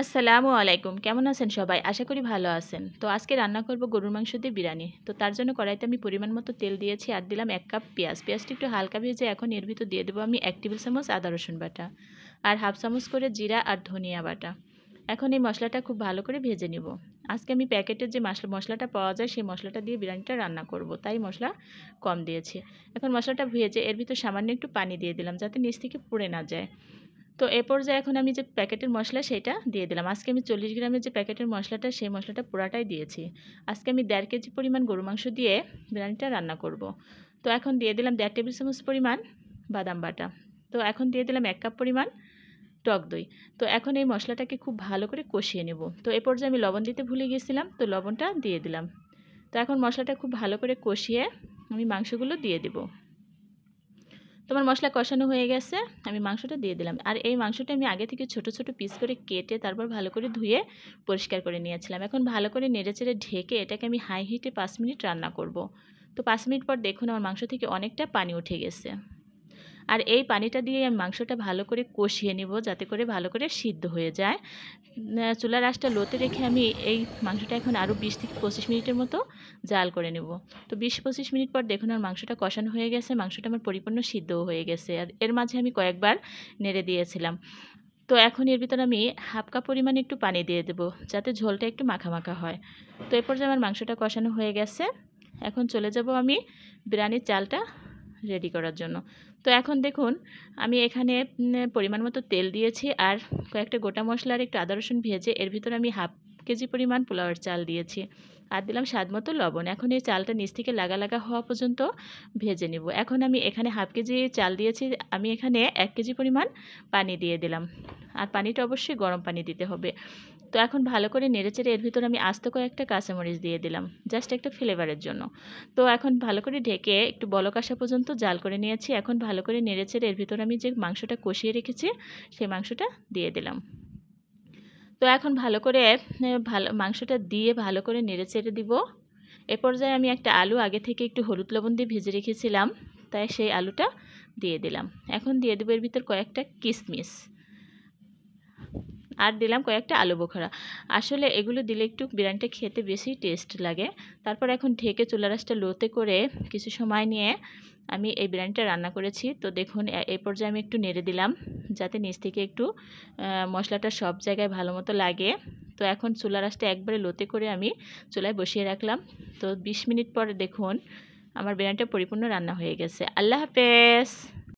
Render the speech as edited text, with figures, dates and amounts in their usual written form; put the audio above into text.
আসসালামু আলাইকুম। কেমন আছেন সবাই? আশা করি ভালো আছেন। তো আজকে রান্না করব গরুর মাংস দিয়ে বিরিয়ানি। তো তার জন্য কড়াইতে আমি পরিমাণ মতো তেল দিয়েছি আর দিলাম ১ কাপ পেঁয়াজ। পেঁয়াজটা একটু হালকা ভেজে এখন এর ভিতর দিয়ে দেবো আমি ১ টেবিল চামচ আদা রসুন বাটা আর হাফ চামচ করে জিরা আর ধনিয়া বাটা। এখন এই মশলাটা খুব ভালো করে ভেজে নিব। আজকে আমি প্যাকেটের যে মশলাটা পাওয়া যায় সেই মশলাটা দিয়ে বিরিয়ানিটা রান্না করব, তাই মশলা কম দিয়েছি। এখন মশলাটা ভেজে এর ভিতর সামান্য একটু পানি দিয়ে দিলাম যাতে নিচ থেকে পুড়ে না যায়। তো এ পর্যায়ে এখন আমি যে প্যাকেটের মশলা সেটা দিয়ে দিলাম। আজকে আমি ৪০ গ্রামের যে প্যাকেটের মশলাটা সেই মশলাটা পুরাটাই দিয়েছি। আজকে আমি ১.৫ কেজি পরিমাণ গরু মাংস দিয়ে বিরিয়ানিটা রান্না করব। তো এখন দিয়ে দিলাম ১.৫ টেবিল চামচ পরিমাণ বাদাম বাটা। তো এখন দিয়ে দিলাম ১ কাপ পরিমাণ টক দই। তো এখন এই মশলাটাকে খুব ভালো করে কষিয়ে নেব। তো এ পর্যায়ে আমি লবণ দিতে ভুলে গিয়েছিলাম, তো লবণটা দিয়ে দিলাম। তো এখন মশলাটা খুব ভালো করে কষিয়ে আমি মাংসগুলো দিয়ে দেব। তোমার মশলা কষানো হয়ে গেছে, আমি মাংসটা দিয়ে দিলাম। আর এই মাংসটা আমি আগে থেকে ছোট ছোট পিস করে কেটে তারপর ভালো করে ধুয়ে পরিষ্কার করে নিয়েছিলাম। এখন ভালো করে নেড়েচেড়ে ঢেকে এটাকে আমি হাই হিটে ৫ মিনিট রান্না করব। তো ৫ মিনিট পর দেখুন আমার মাংস থেকে অনেকটা পানি উঠে গেছে। আর এই পানিটা দিয়ে আমি মাংসটা ভালো করে কষিয়ে নিব যাতে করে ভালো করে সিদ্ধ হয়ে যায়। চুলার আঁচটা লোতে রেখে আমি এই মাংসটা এখন আরও ২০ থেকে ২৫ মিনিটের মতো জাল করে নেব। তো ২০-২৫ মিনিট পর দেখুন আর মাংসটা কষানো হয়ে গেছে, মাংসটা আমার পরিপূর্ণ সিদ্ধও হয়ে গেছে। আর এর মাঝে আমি কয়েকবার নেড়ে দিয়েছিলাম। তো এখন এর ভিতরে আমি হাফ কাপ পরিমাণে একটু পানি দিয়ে দেবো যাতে ঝোলটা একটু মাখা মাখা হয়। তো এরপর যে আমার মাংসটা কষানো হয়ে গেছে, এখন চলে যাব আমি বিরিয়ানির চালটা রেডি করার জন্য। তো এখন দেখুন আমি এখানে পরিমাণ মতো তেল দিয়েছি আর কয়েকটা গোটা মশলা আর একটু আদা রসুন ভেজে এর ভিতরে আমি হাফ কেজি পরিমাণ পোলাওয়ের চাল দিয়েছি আর দিলাম স্বাদ মতো লবণ। এখন এই চালটা নিচ থেকে লাগা লাগা হওয়া পর্যন্ত ভেজে নেব। এখন আমি এখানে হাফ কেজি চাল দিয়েছি, আমি এখানে ১ কেজি পরিমাণ পানি দিয়ে দিলাম আর পানিটা অবশ্যই গরম পানি দিতে হবে। তো এখন ভালো করে নেড়েচেড়ে এর ভিতরে আমি আস্ত কয়েকটা কাঁচামরিচ দিয়ে দিলাম জাস্ট একটা ফ্লেভারের জন্য। তো এখন ভালো করে ঢেকে একটু বলক আসা পর্যন্ত জাল করে নিয়েছি। এখন ভালো করে নেড়েচেড়ে এর ভিতরে আমি যে মাংসটা কষিয়ে রেখেছি সেই মাংসটা দিয়ে দিলাম। তো এখন ভালো করে মাংসটা দিয়ে ভালো করে নেড়েচেড়ে দিব। এ পর্যায়ে আমি একটা আলু আগে থেকে একটু হলুদ লবণ দিয়ে ভেজে রেখেছিলাম, তাই সেই আলুটা দিয়ে দিলাম। এখন দিয়ে দেবো এর ভিতর কয়েকটা কিশমিশ আর দিলাম কয়েকটা আলু বোখরা। আসলে এগুলো দিলে একটু বিরিয়ানিটা খেতে বেশি টেস্ট লাগে। তারপর এখন ঢেকে চুলার আঁচটা লোতে করে কিছু সময় নিয়ে আমি এই বিরিয়ানিটা রান্না করেছি। তো দেখুন এই পর্যায়ে আমি একটু নেড়ে দিলাম যাতে নিচ থেকে একটু মশলাটা সব জায়গায় ভালো মতো লাগে। তো এখন চুলার আঁচটা একবারে লোতে করে আমি চুলায় বসিয়ে রাখলাম। তো ২০ মিনিট পরে দেখুন আমার বিরিয়ানিটা পরিপূর্ণ রান্না হয়ে গেছে। আল্লাহ হাফেজ।